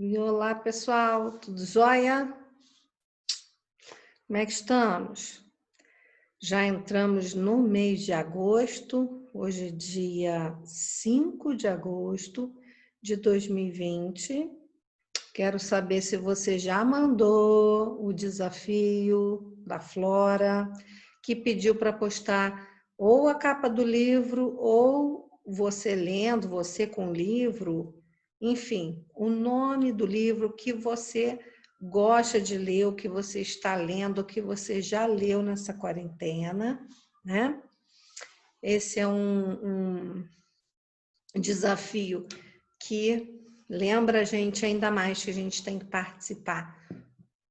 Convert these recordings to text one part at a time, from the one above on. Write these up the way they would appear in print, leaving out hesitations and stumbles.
E olá, pessoal, tudo jóia? Como é que estamos? Já entramos no mês de agosto, hoje é dia 5 de agosto de 2020. Quero saber se você já mandou o desafio da Flora, que pediu para postar ou a capa do livro, ou você lendo, você com o livro, enfim, o nome do livro que você gosta de ler, o que você está lendo, o que você já leu nessa quarentena, né? Esse é um desafio que lembra a gente ainda mais que a gente tem que participar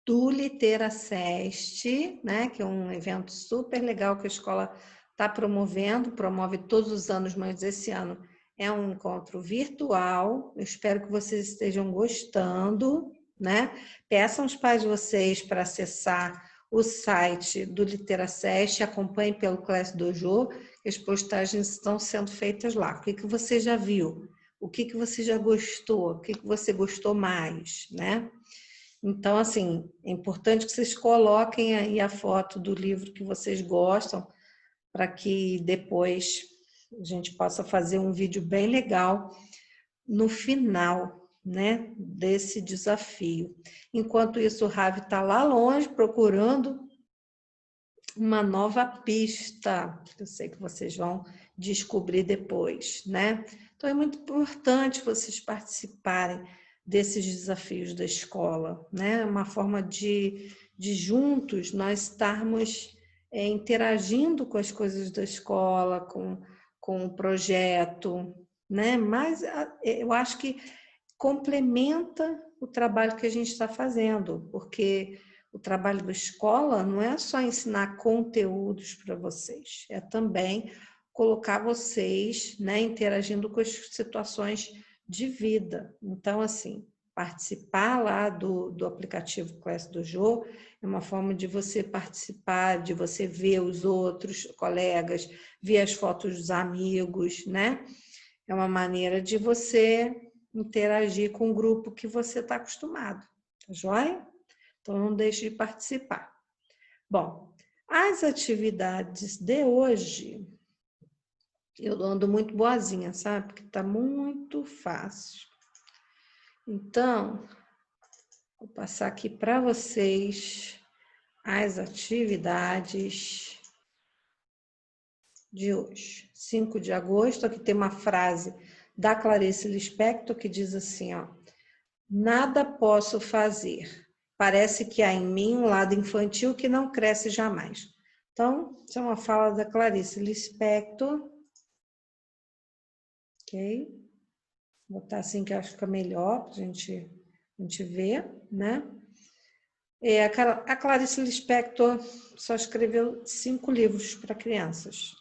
do Literacest, né? Que é um evento super legal que a escola está promovendo, promove todos os anos, mas esse ano é um encontro virtual. Eu espero que vocês estejam gostando, né? Peçam os pais de vocês para acessar o site do Literacest, acompanhem pelo Class Dojo, que as postagens estão sendo feitas lá. O que você já viu? O que você já gostou? O que você gostou mais, né? Então, assim, é importante que vocês coloquem aí a foto do livro que vocês gostam, para que depois a gente possa fazer um vídeo bem legal no final, né, desse desafio. Enquanto isso, o Ravi está lá longe procurando uma nova pista, que eu sei que vocês vão descobrir depois, né? Então, é muito importante vocês participarem desses desafios da escola, né? Uma forma de juntos nós estarmos interagindo com as coisas da escola, com o projeto, né? Mas eu acho que complementa o trabalho que a gente está fazendo, porque o trabalho da escola não é só ensinar conteúdos para vocês, é também colocar vocês, né, interagindo com as situações de vida. Então, assim, participar lá do aplicativo Class Dojo é uma forma de você participar, de você ver os outros colegas, ver as fotos dos amigos, né? É uma maneira de você interagir com o grupo que você está acostumado, tá joia? Então, não deixe de participar. Bom, as atividades de hoje, eu ando muito boazinha, sabe? Porque está muito fácil. Então, vou passar aqui para vocês as atividades de hoje. 5 de agosto, aqui tem uma frase da Clarice Lispector que diz assim, ó: nada posso fazer. Parece que há em mim um lado infantil que não cresce jamais. Então, isso é uma fala da Clarice Lispector. Ok? Vou botar assim que acho que fica melhor para a gente ver, né? A Clarice Lispector só escreveu 5 livros para crianças,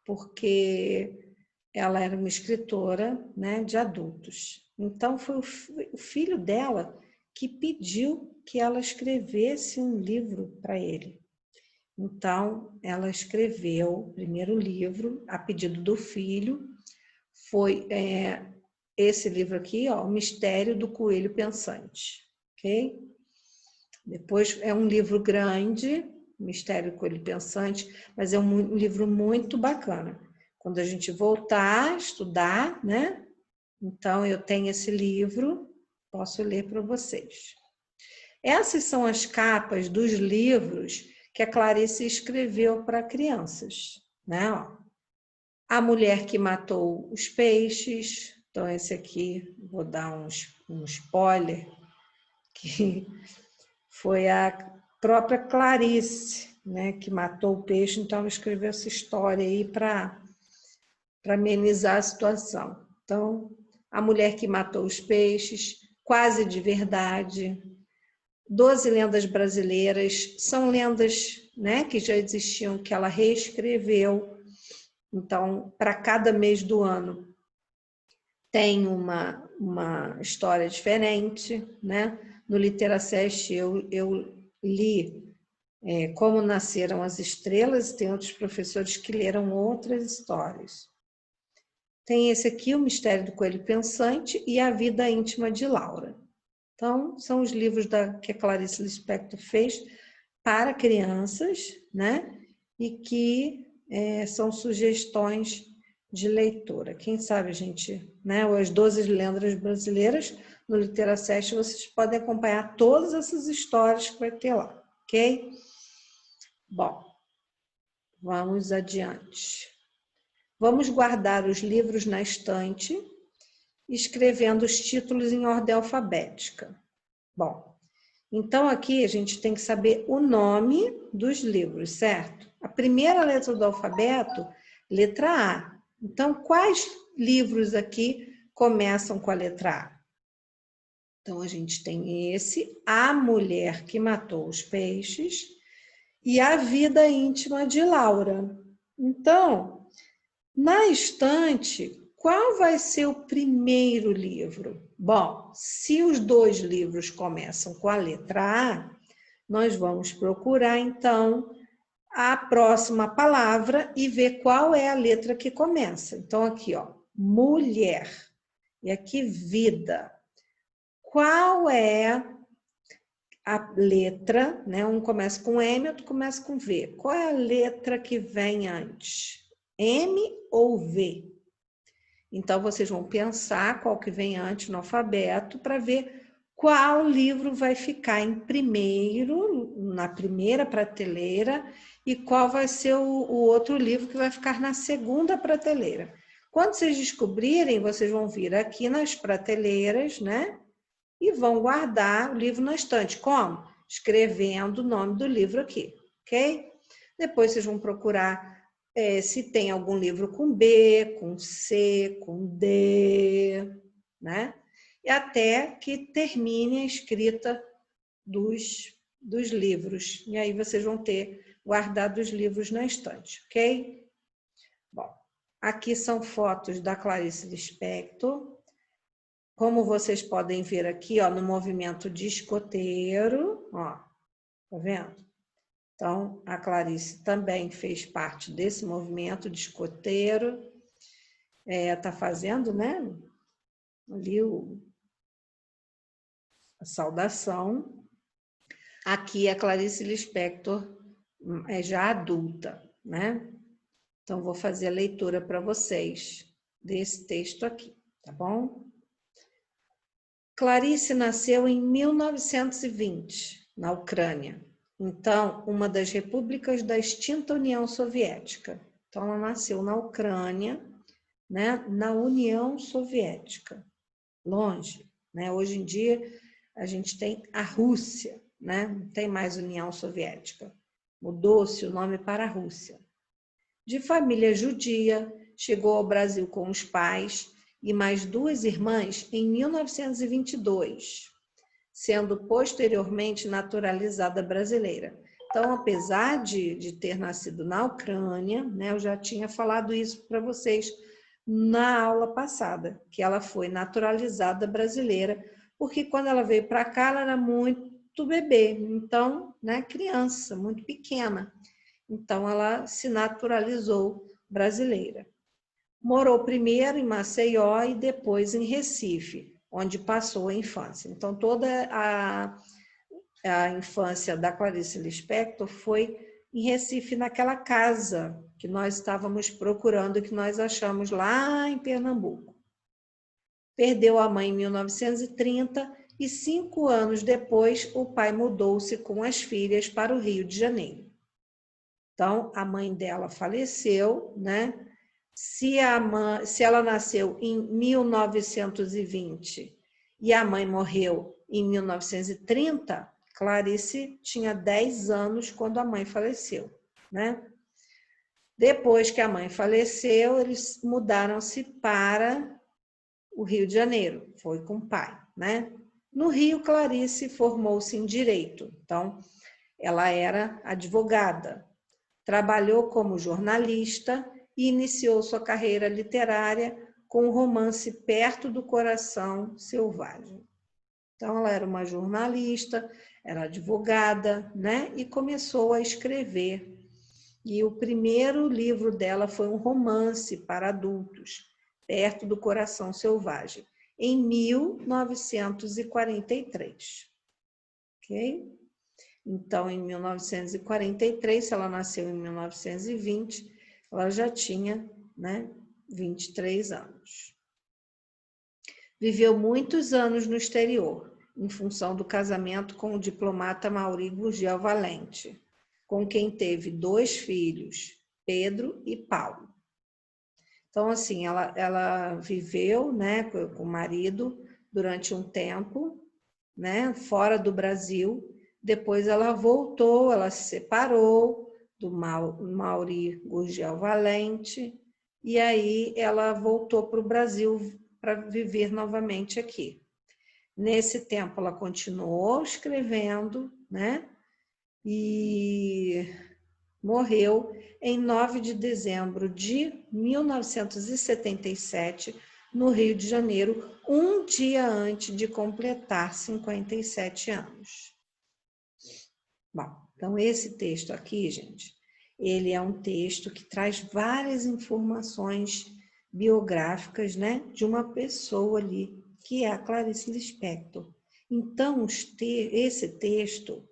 porque ela era uma escritora, né, de adultos. Então, foi o filho dela que pediu que ela escrevesse um livro para ele. Então, ela escreveu o primeiro livro, a pedido do filho, foi esse livro aqui, ó, O Mistério do Coelho Pensante. Ok? Depois é um livro grande, Mistério do Coelho Pensante, mas é um livro muito bacana. Quando a gente voltar a estudar, né? Então, eu tenho esse livro, posso ler para vocês. Essas são as capas dos livros que a Clarice escreveu para crianças, né? Ó, A Mulher que Matou os Peixes. Então, esse aqui, vou dar um spoiler, que foi a própria Clarice, né, que matou o peixe, então ela escreveu essa história aí para amenizar a situação. Então, A Mulher que Matou os Peixes, Quase de Verdade, 12 lendas brasileiras, são lendas, né, que já existiam, que ela reescreveu. Então, para cada mês do ano tem uma história diferente, né? No Literacest eu li Como Nasceram as Estrelas, tem outros professores que leram outras histórias. Tem esse aqui, O Mistério do Coelho Pensante e A Vida Íntima de Laura. Então, são os livros que a Clarice Lispector fez para crianças, né? E que são sugestões de leitura. Quem sabe a gente, né? As 12 lendas brasileiras no Literacast, vocês podem acompanhar todas essas histórias que vai ter lá, ok? Bom, vamos adiante. Vamos guardar os livros na estante, escrevendo os títulos em ordem alfabética. Bom, então aqui a gente tem que saber o nome dos livros, certo? A primeira letra do alfabeto, letra A. Então, quais livros aqui começam com a letra A? Então, a gente tem esse, A Mulher que Matou os Peixes e A Vida Íntima de Laura. Então, na estante, qual vai ser o primeiro livro? Bom, se os dois livros começam com a letra A, nós vamos procurar, então, a próxima palavra e ver qual é a letra que começa. Então, aqui, ó, mulher. E aqui, vida. Qual é a letra, né? Um começa com M, outro começa com V. Qual é a letra que vem antes? M ou V? Então, vocês vão pensar qual que vem antes no alfabeto para ver qual livro vai ficar em primeiro, na primeira prateleira, e qual vai ser o outro livro que vai ficar na segunda prateleira. Quando vocês descobrirem, vocês vão vir aqui nas prateleiras, né? E vão guardar o livro na estante. Como? Escrevendo o nome do livro aqui, ok? Depois vocês vão procurar se tem algum livro com B, com C, com D, né? E até que termine a escrita dos livros. E aí vocês vão ter guardado os livros na estante, ok? Bom, aqui são fotos da Clarice Lispector. Como vocês podem ver aqui, ó, no movimento de escoteiro, ó, tá vendo? Então, a Clarice também fez parte desse movimento de escoteiro. Tá fazendo, né? Ali a saudação. Aqui a Clarice Lispector é já adulta, né? Então, vou fazer a leitura para vocês desse texto aqui, tá bom? Clarice nasceu em 1920, na Ucrânia. Então, uma das repúblicas da extinta União Soviética. Então, ela nasceu na Ucrânia, né, na União Soviética. Longe, né? Hoje em dia, a gente tem a Rússia, né? Não tem mais União Soviética. Mudou-se o nome para a Rússia. De família judia, chegou ao Brasil com os pais e mais duas irmãs em 1922, sendo posteriormente naturalizada brasileira. Então, apesar de ter nascido na Ucrânia, né, eu já tinha falado isso para vocês na aula passada, que ela foi naturalizada brasileira, porque quando ela veio para cá, ela era muito bebê, então, né, criança, muito pequena. Então, ela se naturalizou brasileira. Morou primeiro em Maceió e depois em Recife, onde passou a infância. Então, toda a infância da Clarice Lispector foi em Recife, naquela casa que nós estávamos procurando, que nós achamos lá em Pernambuco. Perdeu a mãe em 1930 e 5 anos depois o pai mudou-se com as filhas para o Rio de Janeiro. Então, a mãe dela faleceu, né? Se ela nasceu em 1920 e a mãe morreu em 1930, Clarice tinha 10 anos quando a mãe faleceu, né? Depois que a mãe faleceu, eles mudaram-se para o Rio de Janeiro, foi com o pai, né? No Rio, Clarice formou-se em Direito, então ela era advogada, trabalhou como jornalista e iniciou sua carreira literária com o romance Perto do Coração Selvagem. Então, ela era uma jornalista, era advogada, né? E começou a escrever. E o primeiro livro dela foi um romance para adultos, Perto do Coração Selvagem. em 1943. Ok? Então, em 1943, se ela nasceu em 1920, ela já tinha, né, 23 anos. Viveu muitos anos no exterior, em função do casamento com o diplomata Mauri Gurgel Valente, com quem teve 2 filhos, Pedro e Paulo. Então, assim, ela viveu, né, com o marido durante um tempo, né, fora do Brasil. Depois ela voltou, ela se separou do Mauri Gurgel Valente, e aí ela voltou para o Brasil para viver novamente aqui. Nesse tempo ela continuou escrevendo, né, e morreu em 9 de dezembro de 1977, no Rio de Janeiro, um dia antes de completar 57 anos. Bom, então esse texto aqui, gente, ele é um texto que traz várias informações biográficas, né, de uma pessoa ali, que é a Clarice Lispector. Então, esse texto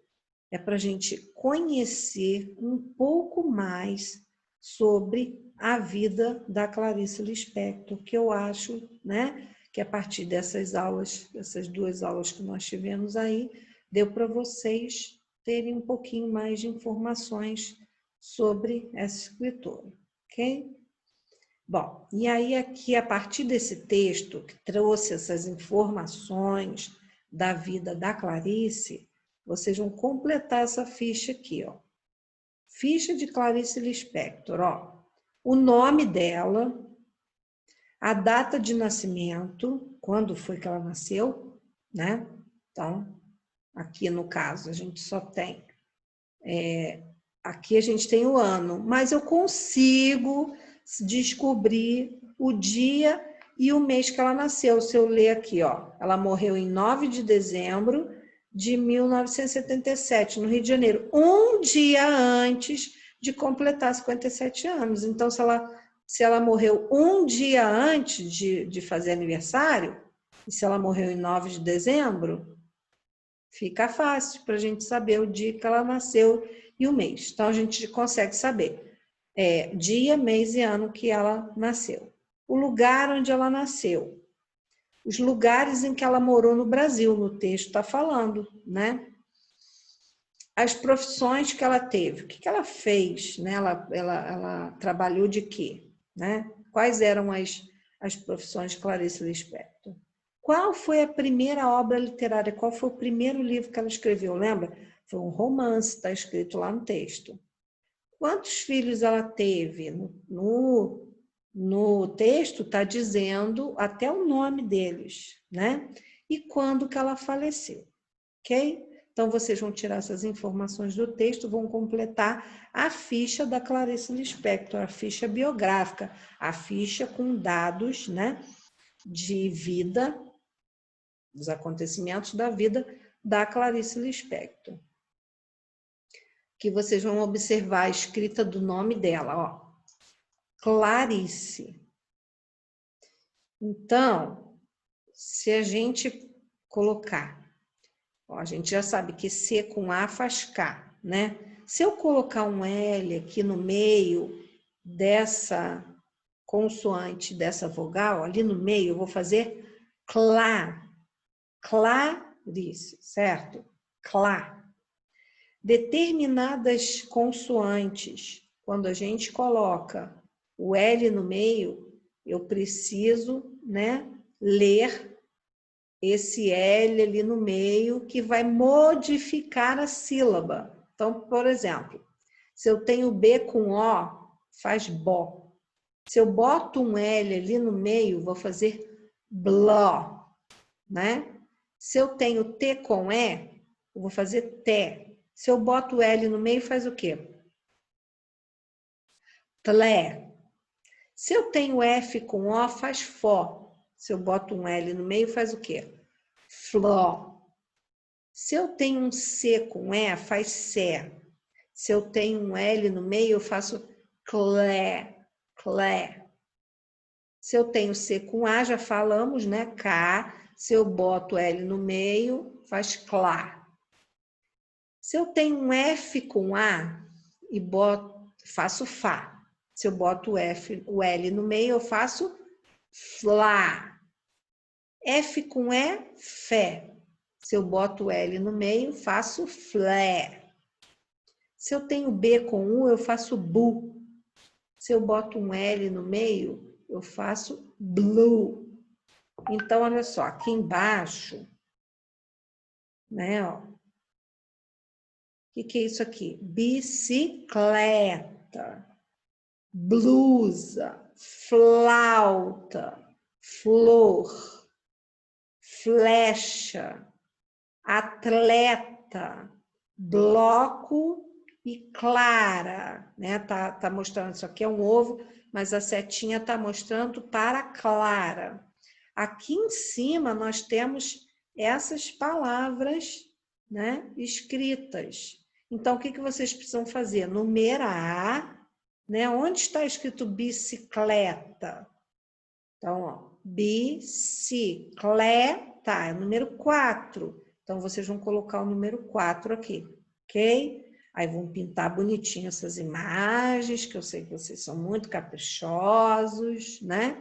é para a gente conhecer um pouco mais sobre a vida da Clarice Lispector, que eu acho, né, que a partir dessas aulas, essas 2 aulas que nós tivemos aí, deu para vocês terem um pouquinho mais de informações sobre essa escritora, ok? Bom, e aí aqui, a partir desse texto que trouxe essas informações da vida da Clarice, vocês vão completar essa ficha aqui, ó. Ficha de Clarice Lispector, ó. O nome dela, a data de nascimento, quando foi que ela nasceu, né? Então, aqui no caso, a gente só tem... aqui a gente tem o ano, mas eu consigo descobrir o dia e o mês que ela nasceu. Se eu ler aqui, ó, ela morreu em 9 de dezembro de 1977, no Rio de Janeiro, um dia antes de completar 57 anos. Então, se ela morreu um dia antes de fazer aniversário, e se ela morreu em 9 de dezembro, fica fácil para a gente saber o dia que ela nasceu e o mês. Então, a gente consegue saber dia, mês e ano que ela nasceu. O lugar onde ela nasceu. Os lugares em que ela morou no Brasil, no texto está falando, né? As profissões que ela teve, o que ela fez, né? Ela trabalhou de quê, né? Quais eram as profissões de Clarice Lispector? Qual foi a primeira obra literária? Qual foi o primeiro livro que ela escreveu? Lembra? Foi um romance, está escrito lá no texto. Quantos filhos ela teve? No texto está dizendo até o nome deles, né? E quando que ela faleceu, ok? Então, vocês vão tirar essas informações do texto, vão completar a ficha da Clarice Lispector, a ficha biográfica, a ficha com dados, né, de vida, dos acontecimentos da vida da Clarice Lispector. Que vocês vão observar a escrita do nome dela, ó. Clarice. Então, se a gente colocar, ó, a gente já sabe que C com A faz K, né? Se eu colocar um L aqui no meio dessa consoante, dessa vogal, ali no meio, eu vou fazer Clarice, certo? Clá. Determinadas consoantes, quando a gente coloca o L no meio, eu preciso, né, ler esse L ali no meio, que vai modificar a sílaba. Então, por exemplo, se eu tenho B com O, faz bó. Se eu boto um L ali no meio, vou fazer bló, né? Se eu tenho T com E, eu vou fazer té. Se eu boto o L no meio, faz o quê? Tlé. Se eu tenho F com O, faz fó. Se eu boto um L no meio, faz o quê? Fló. Se eu tenho um C com E, faz sé. Se eu tenho um L no meio, eu faço clé, clé. Se eu tenho C com A, já falamos, né? Cá. Se eu boto L no meio, faz clá. Se eu tenho um F com A e faço Fá. Se eu boto o L no meio, eu faço Flá. F com E, Fé. Se eu boto o L no meio, faço Flé. Se eu tenho B com U, eu faço Bu. Se eu boto um L no meio, eu faço Blue. Então, olha só, aqui embaixo, né, ó. O que é isso aqui? Bicicleta, blusa, flauta, flor, flecha, atleta, bloco e clara, né? Tá mostrando, isso aqui é um ovo, mas a setinha tá mostrando para clara. Aqui em cima nós temos essas palavras, né, escritas. Então, o que vocês precisam fazer? Numerar, né? Onde está escrito bicicleta? Então, ó, bicicleta, é o número 4. Então, vocês vão colocar o número 4 aqui, ok? Aí vão pintar bonitinho essas imagens, que eu sei que vocês são muito caprichosos, né?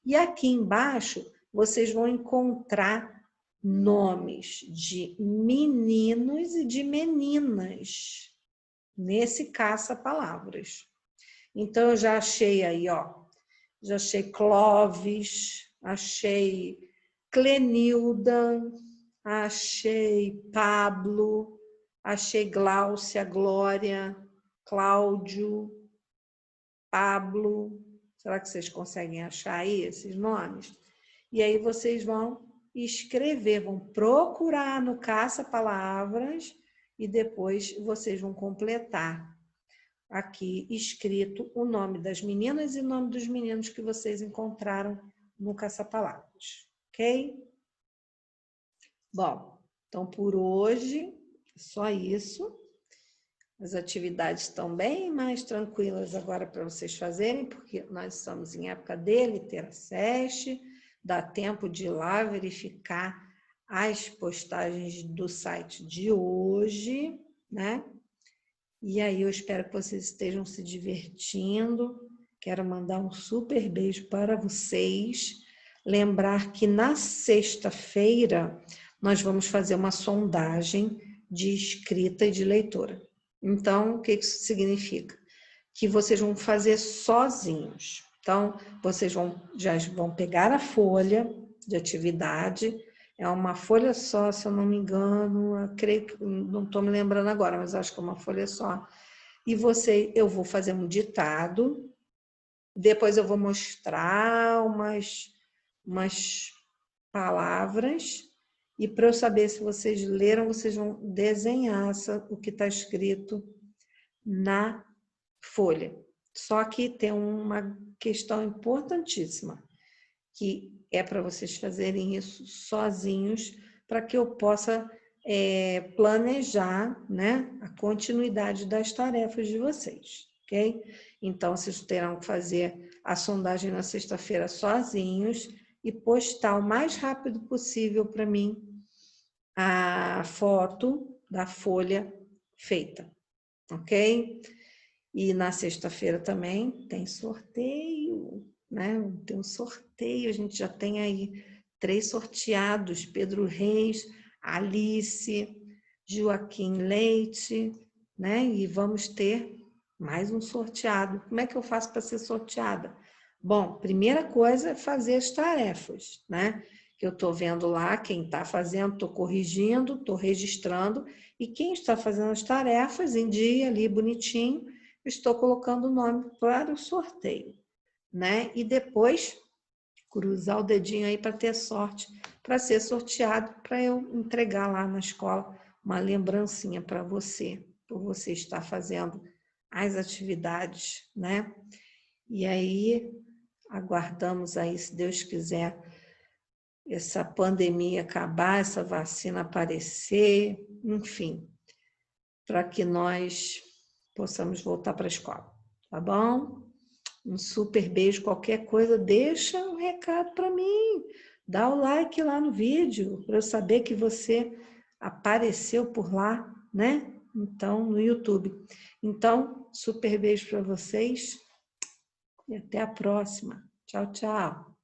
E aqui embaixo, vocês vão encontrar nomes de meninos e de meninas nesse caça-palavras. Então, eu já achei aí, ó, já achei Clóvis, achei Clenilda, achei Pablo, achei Gláucia, Glória, Cláudio, Pablo. Será que vocês conseguem achar aí esses nomes? E aí vocês vão escrever, vão procurar no caça-palavras e depois vocês vão completar aqui escrito o nome das meninas e o nome dos meninos que vocês encontraram no caça-palavras, ok? Bom, então por hoje é só isso. As atividades estão bem mais tranquilas agora para vocês fazerem, porque nós estamos em época de Literacest, dá tempo de ir lá verificar as postagens do site de hoje, né? E aí eu espero que vocês estejam se divertindo. Quero mandar um super beijo para vocês. Lembrar que na sexta-feira nós vamos fazer uma sondagem de escrita e de leitura. Então, o que isso significa? Que vocês vão fazer sozinhos. Então, vocês já vão pegar a folha de atividade. É uma folha só, se eu não me engano, eu creio que, não estou me lembrando agora, mas acho que é uma folha só. E eu vou fazer um ditado, depois eu vou mostrar umas palavras, e para eu saber se vocês leram, vocês vão desenhar o que está escrito na folha. Só que tem uma questão importantíssima, que é para vocês fazerem isso sozinhos, para que eu possa planejar, né, a continuidade das tarefas de vocês, ok? Então, vocês terão que fazer a sondagem na sexta-feira sozinhos e postar o mais rápido possível para mim a foto da folha feita, ok? E na sexta-feira também tem sorteio, né? Tem um sorteio, a gente já tem aí 3 sorteados, Pedro Reis, Alice, Joaquim Leite, né? E vamos ter mais um sorteado. Como é que eu faço para ser sorteada? Bom, primeira coisa é fazer as tarefas, né? Que eu estou vendo lá, quem está fazendo, estou corrigindo, estou registrando, e quem está fazendo as tarefas em dia ali, bonitinho, estou colocando o nome para o sorteio, né? E depois cruzar o dedinho aí para ter sorte, para ser sorteado, para eu entregar lá na escola uma lembrancinha para você, por você estar fazendo as atividades, né? E aí aguardamos aí, se Deus quiser, essa pandemia acabar, essa vacina aparecer, enfim, para que nós possamos voltar para a escola, tá bom? Um super beijo, qualquer coisa, deixa um recado para mim. Dá o like lá no vídeo, para eu saber que você apareceu por lá, né? Então, no YouTube. Então, super beijo para vocês e até a próxima. Tchau, tchau.